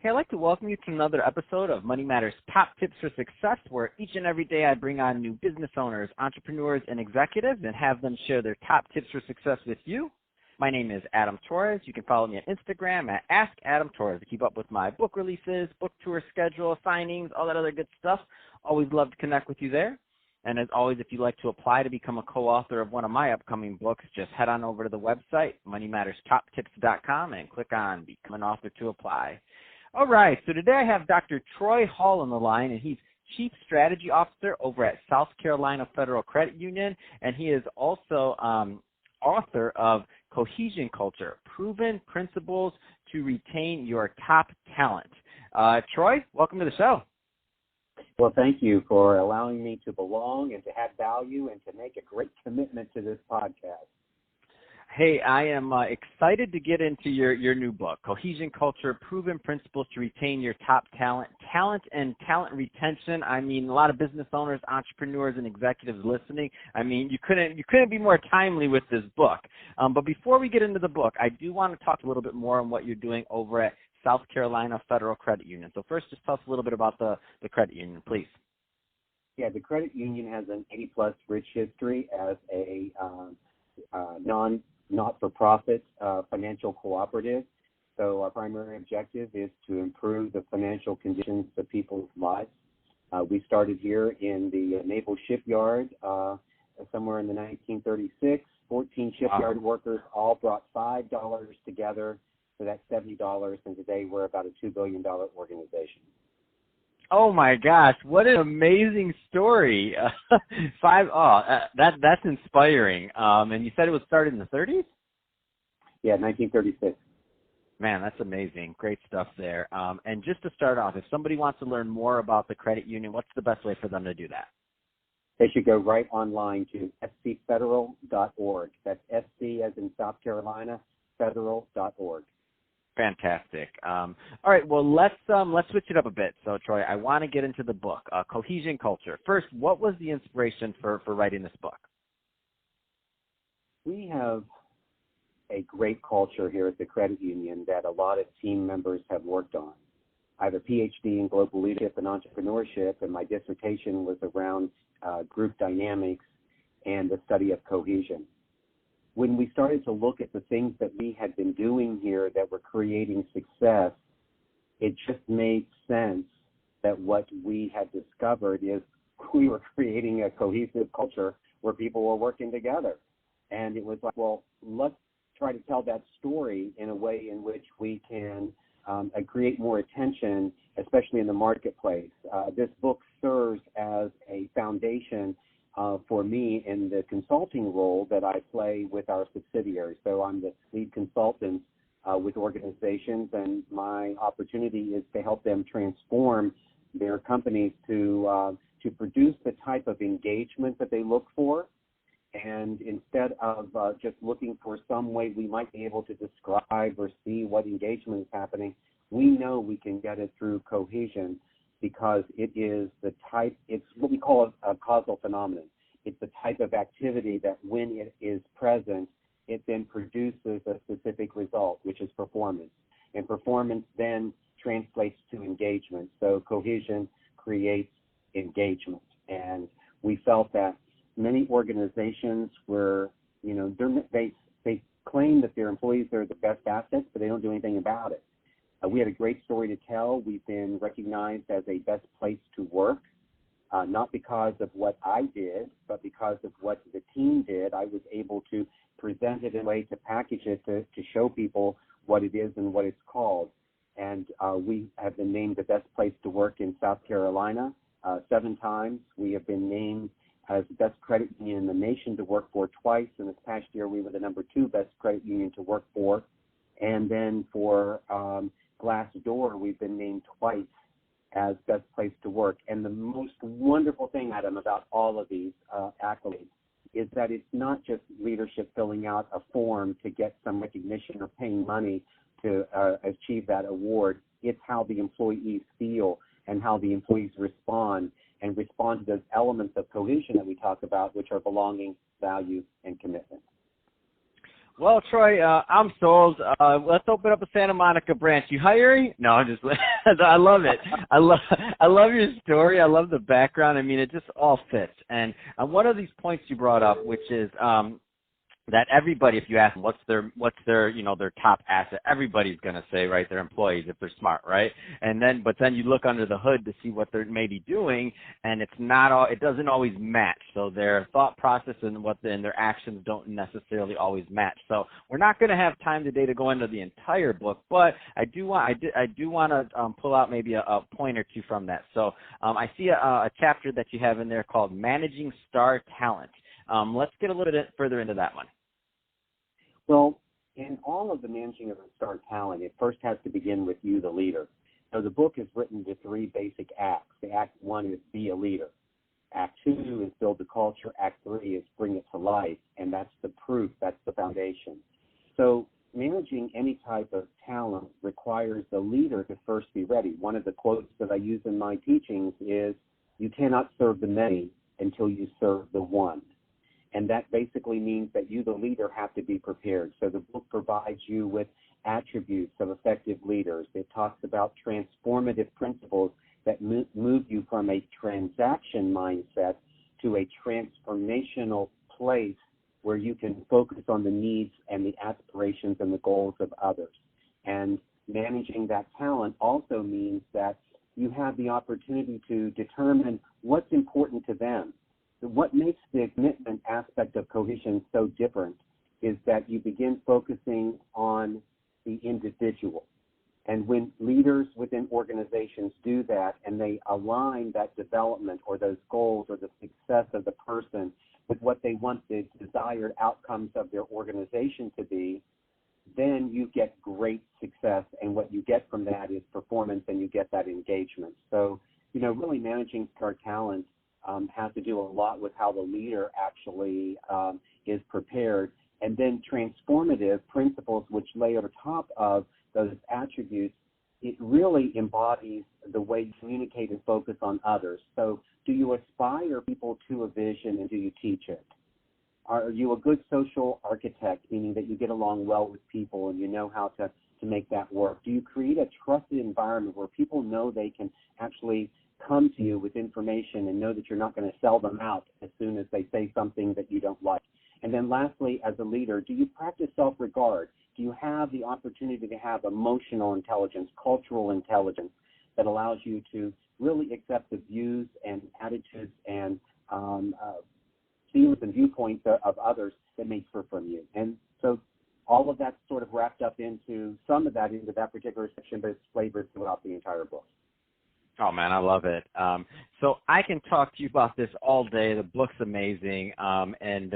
Hey, I'd like to welcome you to another episode of Money Matters Top Tips for Success, where each and every day I bring on new business owners, entrepreneurs, and executives and have them share their top tips for success with you. My name is Adam Torres. You can follow me on Instagram at AskAdamTorres to keep up with my book releases, book tour schedule, signings, all that other good stuff. Always love to connect with you there. And as always, if you'd like to apply to become a co-author of one of my upcoming books, just head on over to the website, moneymatterstoptips.com, and click on Become an Author to apply. All right, so today I have Dr. Troy Hall on the line, and he's Chief Strategy Officer over at South Carolina Federal Credit Union, and he is also author of Cohesion Culture, Proven Principles to Retain Your Top Talent. Troy, welcome to the show. Well, thank you for allowing me to belong and to have value and to make a great commitment to this podcast. Hey, I am excited to get into your new book, Cohesion Culture, Proven Principles to Retain Your Top Talent. Talent and talent retention. I mean, a lot of business owners, entrepreneurs, and executives listening. I mean, you couldn't be more timely with this book. But before we get into the book, I do want to talk a little bit more on what you're doing over at South Carolina Federal Credit Union. So first, just tell us a little bit about the credit union, please. Yeah, the credit union has an 80-plus rich history as a not-for-profit financial cooperative. So our primary objective is to improve the financial conditions of people's lives. We started here in the Naval Shipyard somewhere in the 1936. 14 shipyard workers all brought $5 together, so that's $70, and today we're about a $2 billion organization. Oh my gosh, what an amazing story. That's inspiring. And you said it was started in the 30s? Yeah, 1936. Man, that's amazing. Great stuff there. And just to start off, if somebody wants to learn more about the credit union, what's the best way for them to do that? They should go right online to scfederal.org. That's SC as in South Carolina, federal.org. Fantastic. All right, well, let's switch it up a bit. So, Troy, I want to get into the book, Cohesion Culture. First, what was the inspiration for writing this book? We have a great culture here at the credit union that a lot of team members have worked on. I have a PhD in global leadership and entrepreneurship, and my dissertation was around group dynamics and the study of cohesion. When we started to look at the things that we had been doing here that were creating success, it just made sense that what we had discovered is we were creating a cohesive culture where people were working together. And it was like, well, let's try to tell that story in a way in which we can create more attention, especially in the marketplace. This book serves as a foundation for me in the consulting role that I play with our subsidiaries. So I'm the lead consultant with organizations, and my opportunity is to help them transform their companies to produce the type of engagement that they look for. And instead of just looking for some way we might be able to describe or see what engagement is happening, we know we can get it through cohesion, because it is the type, it's what we call a causal phenomenon. It's the type of activity that when it is present, it then produces a specific result, which is performance. And performance then translates to engagement. So cohesion creates engagement. And we felt that many organizations were, they claim that their employees are the best assets, but they don't do anything about it. We had a great story to tell. We've been recognized as a best place to work, not because of what I did, but because of what the team did. I was able to present it in a way to package it to show people what it is and what it's called. And we have been named the best place to work in South Carolina 7 times. We have been named as the best credit union in the nation to work for twice. And this past year, we were the number 2 best credit union to work for. And then for Glassdoor, we've been named twice as best place to work. And the most wonderful thing, Adam, about all of these accolades is that it's not just leadership filling out a form to get some recognition or paying money to achieve that award. It's how the employees feel and how the employees respond to those elements of cohesion that we talk about, which are belonging, value, and commitment. Well, Troy, I'm sold. Let's open up a Santa Monica branch. You hiring? No, I'm just. I love it. I love your story. I love the background. I mean, it just all fits. And one of these points you brought up, which is that everybody, if you ask them what's their their top asset, everybody's going to say, right, their employees if they're smart, right? But then you look under the hood to see what they're maybe doing, and it doesn't always match. So their thought process and their actions don't necessarily always match. So we're not going to have time today to go into the entire book, but I do want to pull out maybe a point or two from that. So I see a chapter that you have in there called Managing Star Talent. Let's get a little bit further into that one. Well, in all of the managing of a star talent, it first has to begin with you, the leader. So the book is written into 3 basic acts. The act 1 is be a leader. Act 2 is build the culture. Act 3 is bring it to life, and that's the proof, that's the foundation. So managing any type of talent requires the leader to first be ready. One of the quotes that I use in my teachings is, you cannot serve the many until you serve the one. And that basically means that you, the leader, have to be prepared. So the book provides you with attributes of effective leaders. It talks about transformative principles that move you from a transaction mindset to a transformational place where you can focus on the needs and the aspirations and the goals of others. And managing that talent also means that you have the opportunity to determine what's important to them. What makes the commitment aspect of cohesion so different is that you begin focusing on the individual. And when leaders within organizations do that and they align that development or those goals or the success of the person with what they want the desired outcomes of their organization to be, then you get great success. And what you get from that is performance, and you get that engagement. So, really managing star talent has to do a lot with how the leader actually is prepared. And then transformative principles, which lay over top of those attributes, it really embodies the way you communicate and focus on others. So do you aspire people to a vision, and do you teach it? Are you a good social architect, meaning that you get along well with people and you know how to make that work? Do you create a trusted environment where people know they can actually come to you with information and know that you're not going to sell them out as soon as they say something that you don't like? And then lastly, as a leader, do you practice self-regard? Do you have the opportunity to have emotional intelligence, cultural intelligence that allows you to really accept the views and attitudes and feelings and viewpoints of others that may differ from you? And so all of that's sort of wrapped up into some of that into that particular section, but it's flavored throughout the entire book. Oh, man, I love it. So I can talk to you about this all day. The book's amazing, and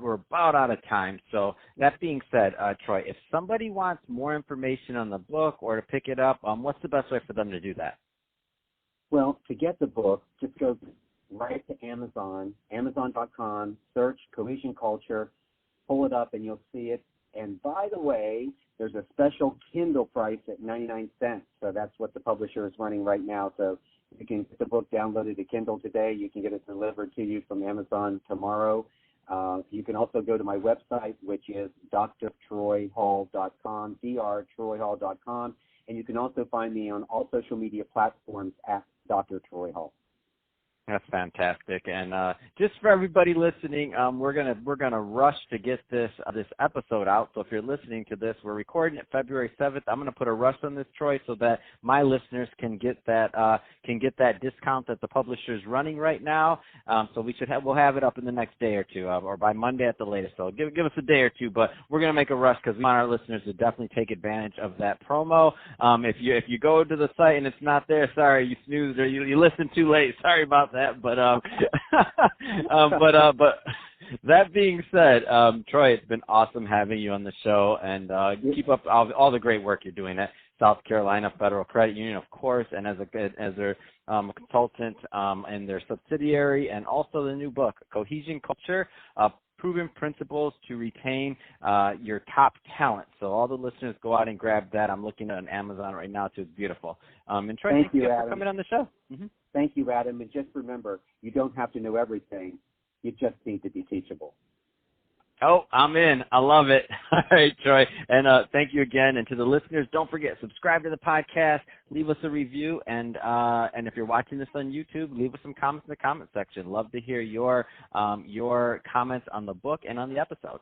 we're about out of time. So that being said, Troy, if somebody wants more information on the book or to pick it up, what's the best way for them to do that? Well, to get the book, just go right to Amazon, Amazon.com, search Cohesion Culture, pull it up, and you'll see it. And by the way, there's a special Kindle price at 99 cents. So that's what the publisher is running right now. So you can get the book downloaded to Kindle today. You can get it delivered to you from Amazon tomorrow. You can also go to my website, which is drtroyhall.com, drtroyhall.com. And you can also find me on all social media platforms at Dr. Troy Hall. That's fantastic, and just for everybody listening, we're gonna rush to get this episode out. So if you're listening to this, we're recording it February 7th. I'm gonna put a rush on this, Troy, so that my listeners can get that discount that the publisher is running right now. So we'll have it up in the next day or two, or by Monday at the latest. So give us a day or two, but we're gonna make a rush because we want our listeners to definitely take advantage of that promo. If you go to the site and it's not there, sorry, you snoozed or you listened too late. Sorry about that. But that being said, Troy, it's been awesome having you on the show, and keep up all the great work you're doing at South Carolina Federal Credit Union, of course, and as their consultant in their subsidiary, and also the new book, Cohesion Culture, Proven Principles to Retain Your Top Talent. So all the listeners, go out and grab that. I'm looking on Amazon right now, too. It's beautiful. And Troy, thank you for coming on the show. Mm-hmm. Thank you, Adam. And just remember, you don't have to know everything. You just need to be teachable. Oh, I'm in. I love it. All right, Troy. And thank you again. And to the listeners, don't forget, subscribe to the podcast, leave us a review, and if you're watching this on YouTube, leave us some comments in the comment section. Love to hear your comments on the book and on the episode.